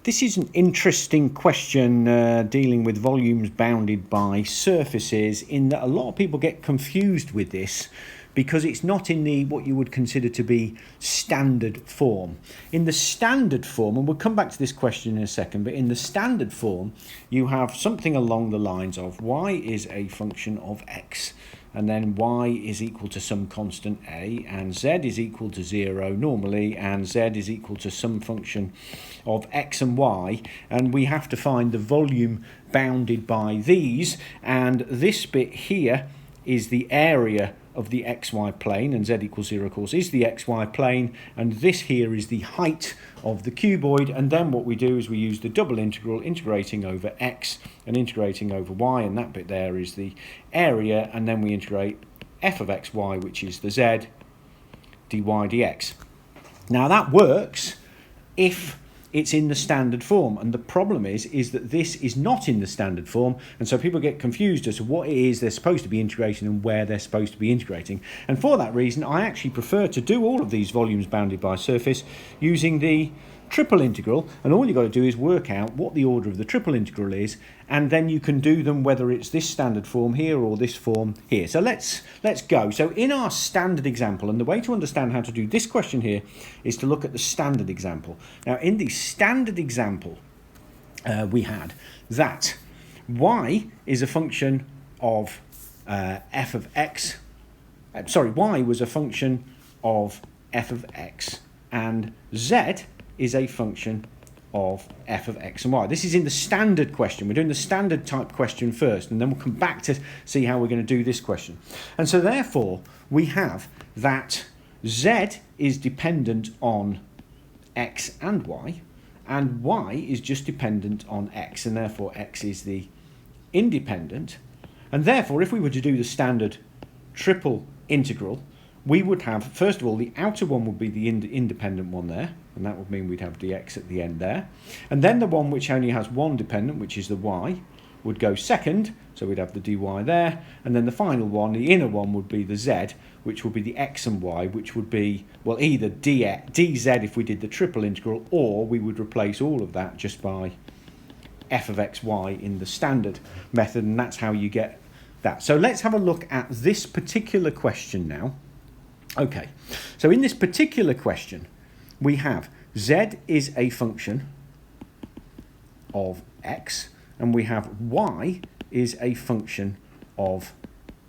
This is an interesting question dealing with volumes bounded by surfaces, in that a lot of people get confused with this because it's not in the what you would consider to be standard form. In the standard form, and we'll come back to this question in a second, but in the standard form you have something along the lines of y is a function of x, and then y is equal to some constant a, and z is equal to 0 normally, and z is equal to some function of x and y, and we have to find the volume bounded by these, and this bit here is the area of the xy plane, and z equals 0 of course is the xy plane, and this here is the height of the cuboid. And then what we do is we use the double integral, integrating over x and integrating over y, and that bit there is the area, and then we integrate f of xy, which is the z, dy dx. Now that works if it's in the standard form, and the problem is that this is not in the standard form, and so people get confused as to what it is they're supposed to be integrating and where they're supposed to be integrating. And for that reason I actually prefer to do all of these volumes bounded by surface using the triple integral, and all you've got to do is work out what the order of the triple integral is, and then you can do them whether it's this standard form here or this form here. So let's go. So in our standard example, and the way to understand how to do this question here is to look at the standard example. Now in the standard example we had that y is a function of f of x, y was a function of f of x, and z is a function of f of x and y. This is in the standard question. We're doing the standard type question first, and then we'll come back to see how we're going to do this question. And so therefore we have that z is dependent on x and y is just dependent on x, and therefore x is the independent. And therefore if we were to do the standard triple integral, we would have, first of all, the outer one would be the independent one there, and that would mean we'd have dx at the end there. And then the one which only has one dependent, which is the y, would go second, so we'd have the dy there. And then the final one, the inner one, would be the z, which would be the x and y, which would be, well, either dz if we did the triple integral, or we would replace all of that just by f of xy in the standard method, and that's how you get that. So let's have a look at this particular question now. Okay, so in this particular question, we have z is a function of x, and we have y is a function of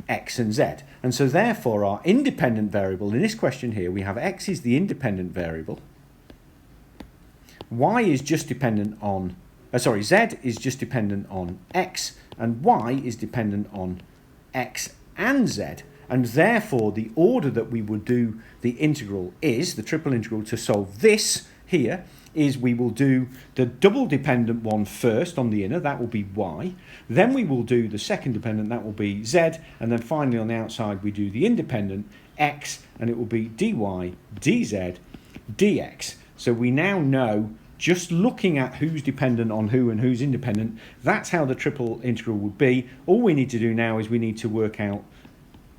x and z. And so therefore our independent variable in this question here, we have x is the independent variable, y is just dependent on, z is just dependent on x, and y is dependent on x and z. And therefore the order that we would do the integral is, the triple integral to solve this here, is we will do the double dependent one first on the inner, that will be y. Then we will do the second dependent, that will be z. And then finally on the outside we do the independent x, and it will be dy dz dx. So we now know, just looking at who's dependent on who and who's independent, that's how the triple integral would be. All we need to do now is we need to work out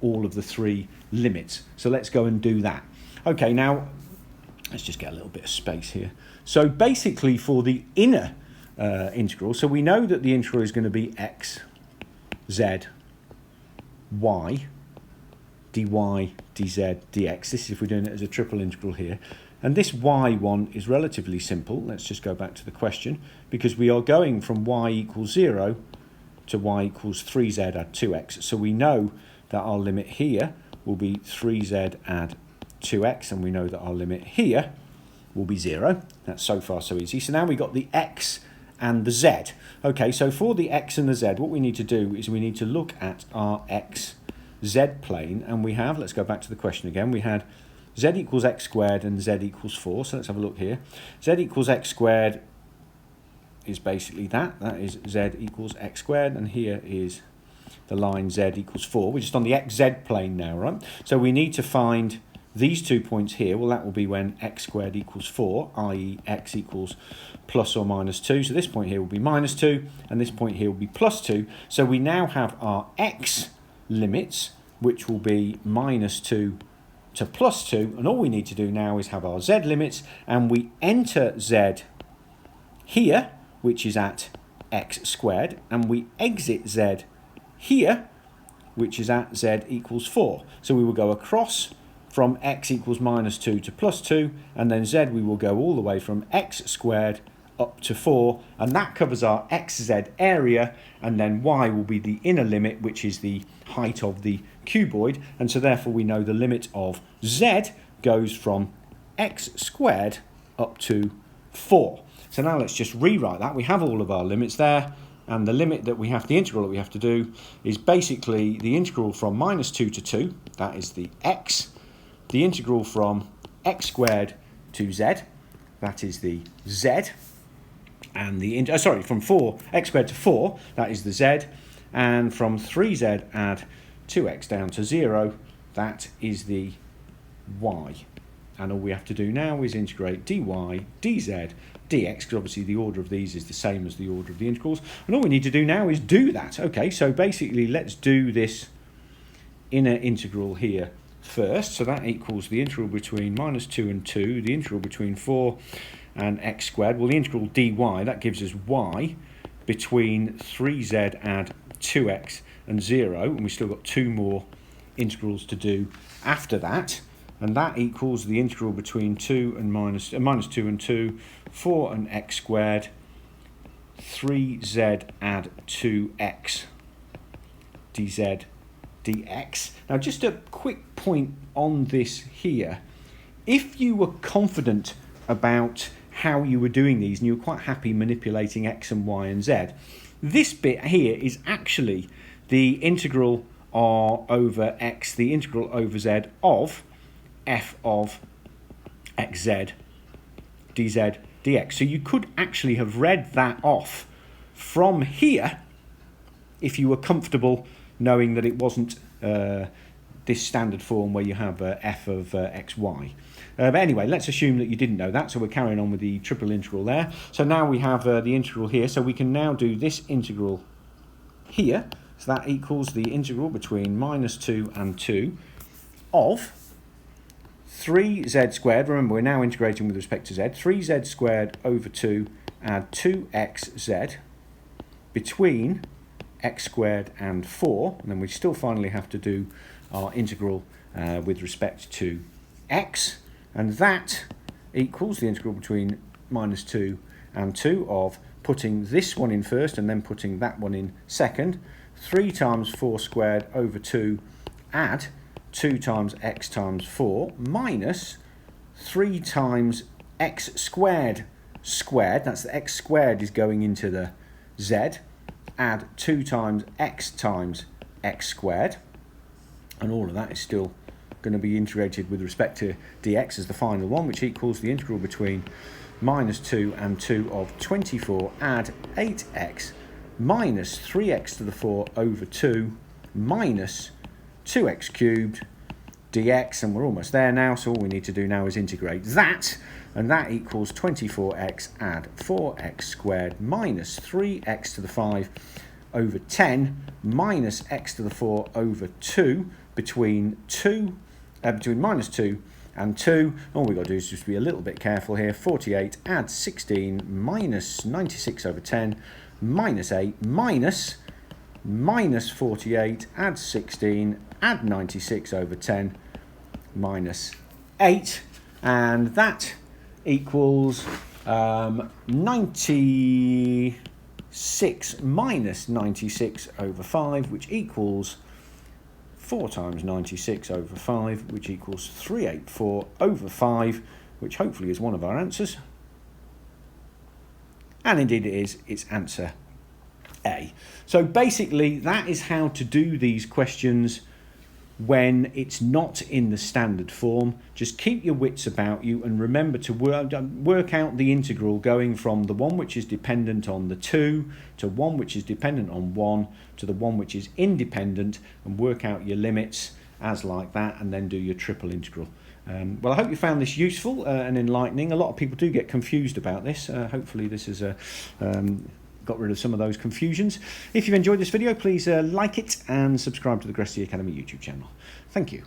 all of the three limits. So let's go and do that. Okay, now let's just get a little bit of space here. So basically for the inner integral, so we know that the integral is going to be x, z, y, dy, dz, dx. This is if we're doing it as a triple integral here. And this y one is relatively simple. Let's just go back to the question, because we are going from y equals 0 to y equals 3z add 2x. So we know that our limit here will be 3z add 2x, and we know that our limit here will be 0. That's so far so easy. So now we've got the x and the z. Okay, so for the x and the z, what we need to do is we need to look at our x z plane, and we have, let's go back to the question again, we had z equals x squared and z equals 4. So let's have a look here. Z equals x squared is basically that is z equals x squared, and here is the line z equals 4. We're just on the xz plane now, right? So we need to find these 2 points here. Well, that will be when x squared equals 4, i.e. x equals plus or minus 2. So this point here will be minus 2, and this point here will be plus 2. So we now have our x limits, which will be minus 2 to plus 2, and all we need to do now is have our z limits, and we enter z here, which is at x squared, and we exit z here, which is at z equals 4. So we will go across from x equals -2 to +2, and then z we will go all the way from x squared up to 4, and that covers our xz area, and then y will be the inner limit, which is the height of the cuboid, and so therefore we know the limit of z goes from x squared up to 4. So now let's just rewrite that. We have all of our limits there, and the limit that we have, the integral that we have to do, is basically the integral from -2 to 2, that is the x, the integral from x squared to z, that is the z, and the from 4x squared to 4, that is the z, and from 3z add 2x down to 0, that is the y. And all we have to do now is integrate dy, dz, dx, because obviously the order of these is the same as the order of the integrals, and all we need to do now is do that. Okay, so basically let's do this inner integral here first. So that equals the integral between -2 and 2, the integral between 4 and x squared. Well, the integral dy, that gives us y between 3z add 2x and 0, and we've still got 2 more integrals to do after that, and that equals the integral between 2 and -2 and 2, 4 and x squared, 3z add 2x dz dx. Now just a quick point on this here. If you were confident about how you were doing these and you were quite happy manipulating x and y and z, this bit here is actually the integral r over x, the integral over z of f of xz dz dx. So you could actually have read that off from here if you were comfortable knowing that it wasn't this standard form where you have f of xy. But anyway, let's assume that you didn't know that, so we're carrying on with the triple integral there. So now we have the integral here, so we can now do this integral here. So that equals the integral between -2 and 2 of 3z squared, remember we're now integrating with respect to z, 3z squared over 2 add 2xz between x squared and 4, and then we still finally have to do our integral with respect to x, and that equals the integral between -2 and 2 of putting this one in first and then putting that one in second, 3 times 4 squared over 2 add 2 times x times 4 minus 3 times x squared squared, that's the x squared is going into the z, add 2 times x squared, and all of that is still going to be integrated with respect to dx as the final one, which equals the integral between -2 and 2 of 24 add 8x minus 3x to the 4 over 2 minus 2x cubed dx, and we're almost there now, so all we need to do now is integrate that, and that equals 24x add 4x squared minus 3x to the 5 over 10 minus x to the 4 over 2 between -2 and 2. All we've got to do is just be a little bit careful here. 48 add 16 minus 96 over 10 minus 8 minus 48 add 16 add 96 over 10 minus 8, and that equals 96 minus 96 over 5, which equals 4 times 96 over 5, which equals 384 over 5, which hopefully is one of our answers. And indeed it is, it's answer A. So basically that is how to do these questions when it's not in the standard form. Just keep your wits about you and remember to work out the integral going from the one which is dependent on the 2 to one which is dependent on 1 to the one which is independent, and work out your limits as like that, and then do your triple integral. Well, I hope you found this useful and enlightening. A lot of people do get confused about this. Hopefully this has got rid of some of those confusions. If you've enjoyed this video, please like it and subscribe to the Gresty Academy YouTube channel. Thank you.